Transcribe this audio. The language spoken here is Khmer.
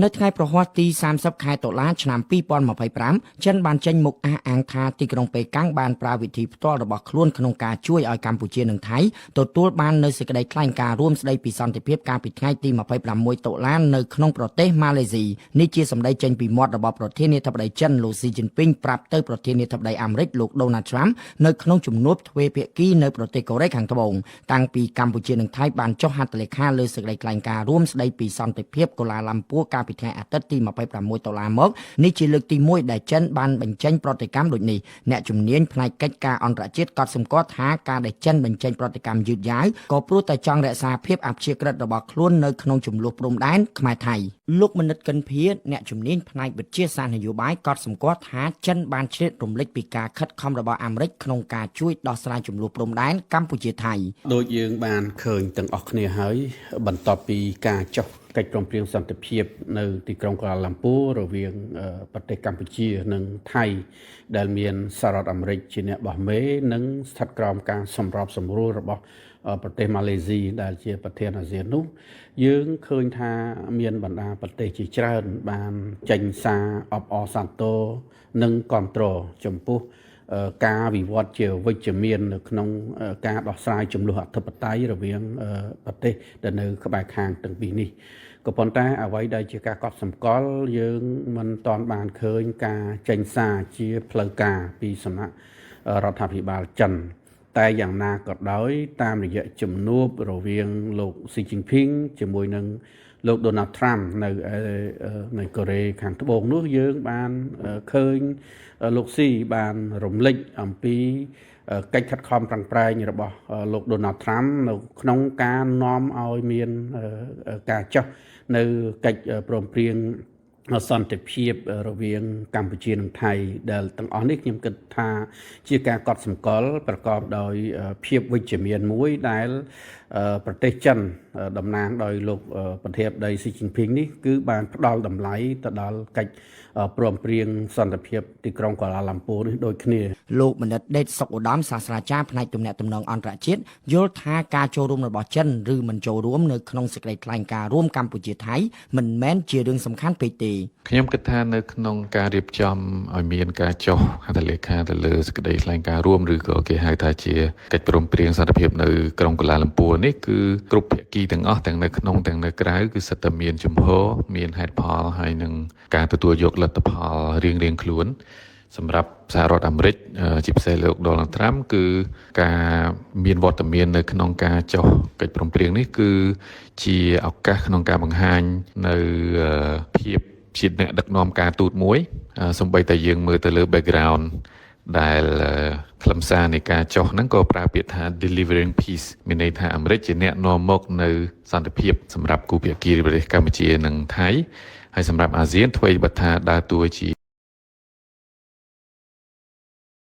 នៅថ្ងៃប្រហ័សទី30ខែតុលាឆ្នាំ2025ចិនបានចេញមុខអះអាងថាទីក្រុងប៉េកាំងបានប្រើវិធីផ្ទាល់របស់ខ្លួនក្នុងការជួយឲ្យកម្ពុជានិងថៃទទួលបាននូវសេចក្តីថ្លែងការណ៍រួមស្តីពីសន្តិភាពកាលពីថ្ងៃទី26តុលានៅក្នុងប្រទេសម៉ាឡេស៊ីនេះជាសម្ដីចេញពីមាត់របស់ប្រធានាធិបតីចិនលោកស៊ីជីនពីងប្រាប់ទៅប្រធានាធិបតីអាមេរិកលោកដូណាល់ត្រាំនៅក្នុងជំនួបទ្វេភាគីនៅប្រទេសកូរ៉េខាងត្បូងតាំងពីកម្ពុជានិងថៃបានចុះហត្ថលេខាលើសេចក្តីថ្លែងការណ៍រួមស្តីពីសន្តិភាពកូឡាឡាំពួរកាលពីថ្ងៃអាទិត្យទី26តុលាមកនេះជាលើកទី1ដែលចិនបានបញ្ចេញប្រតិកម្មដូចនេះអ្នកជំនាញផ្នែកកិច្ចការអន្តរជាតិកត់សម្គាល់ថាការដែលចិនបញ្ចេញប្រតិកម្មយឺតយ៉ាវក៏ព្រោះតែចង់រក្សាភាពអព្យាក្រឹតរបស់ខ្លួននៅក្នុងចំនួនព្រំដែនខ្មែរថៃលោកមនិតកិនភៀអ្នកជំនាញផ្នែកវិទ្យាសាស្ត្រនយោបាយកត់សម្គាល់ថាចិនបានជ្រៀតរំលេចពីការខិតខំរបស់អាមេរិកក្នុងការជួយដោះស្រាយចំនួនព្រំដែនកម្ពុជាថៃដូចយើងបានឃើញទាំងអស់គ្នាហើយបន្ទាប់ពីការចុះកិច្ចព្រមព្រៀងសន្តិភាពនៅទីក្រុងកូឡាឡាំពួររវាងប្រទេសកម្ពុជានិងថៃដែលមានសហរដ្ឋអាមេរិកជាអ្នកបោះមេនិងស្ថិតក្រោមការសម្របសម្រួលរបស់ប្រទេសម៉ាឡេស៊ីដែលជាប្រធានអាស៊ាននោះយើងឃើញថាមានបណ្ដាប្រទេសជាច្រើនបានចេញសារអបអរសាទរនិងគាំទ្រចំពោះការវិវត្តជាវិជ្ជមាននៅក្នុងការដោះស្រាយជម្លោះអធិបតេយ្យរវាងប្រទេសដែលនៅក្បែរខាងទាំងពីរនេះក៏ប៉ុន្តែអ្វីដែលជាការកត់សម្គាល់យើងមិនទាន់បានឃើញការចេញសារជាផ្លូវការពីសំណាក់រដ្ឋាភិបាលចិនតែយ៉ាងណាក៏ដោយតាមរយៈជំនួបរវាងលោកស៊ីជីនភីងជាមួយនឹងលោកដូណាល់ត្រាំនៅកូរ៉េខាងត្បូងនោះយើងបានឃើញលោកស៊ីបានរំលេចអំពីកិច្ចខិតខំប្រឹងប្រែងរបស់លោកដូណាល់ត្រាំនៅក្នុងការនាំឲ្យមានការចុះនៅកិច្ចព្រមព្រៀងសន្តិភាពរវាងកម្ពុជានិងថៃដែលទាំងអស់នេះខ្ញុំគិតថាជាការកត់សម្គាល់ប្រកបដោយភាពវិជ្ជមានមួយដែលប្រទេសចិនតំណាងដោយលោកប្រធានាធិបតីស៊ីជីនភីងនេះគឺបានផ្ដល់តម្លៃទៅដល់កិច្ចព្រមព្រៀងសន្តិភាពទីក្រុងកូឡាឡាំពួរនេះដូចគ្នាលោកបណ្ឌិតដេតសុកឧត្តមសាស្ត្រាចារ្យផ្នែកទំនាក់ទំនងអន្តរជាតិយល់ថាការចូលរួមរបស់ចិនឬមិនចូលរួមនៅក្នុងសេចក្តីថ្លែងការណ៍រួមកម្ពុជាថៃមិនមែនជារឿងសំខាន់ពេកទេខ្ញុំគិតថានៅក្នុងការរៀបចំឲ្យមានការចុះហត្ថលេខាទៅលើសេចក្តីថ្លែងការណ៍រួមឬក៏គេហៅថាជាកិច្ចព្រមព្រៀងសន្តិភាពនៅក្រុងកូឡាឡាំពួរនេះគឺគ្រប់ភាគីទាំងអស់ទាំងនៅក្នុងទាំងនៅក្រៅគឺសិតតែមានជំហរមានហេតុផលហើយនឹងការទទួលយកលទ្ធផលរៀងៗខ្លួនសម្រាប់សហរដ្ឋអាមេរិកជាពិសេសលោកដូណាល់ត្រាំគឺការមានវត្តមាននៅក្នុងការចុះកិច្ចព្រមព្រៀងនេះគឺជាឱកាសក្នុងការបង្ហាញនៅភាពជាអ្នកដឹកនាំការទូតមួយសូម្បីតែយើងមើលទៅលើ background ដែលខ្លឹមសារនៃការចុះហ្នឹងក៏ប្រើពាក្យថា delivering peace មានន័យថាអាមេរិកជាអ្នកនាំមកនៅសន្តិភាពសម្រាប់គូភាគីប្រទេសកម្ពុជានិងថៃហើយសម្រាប់អាស៊ានអ្វីបើថាដើរតួជា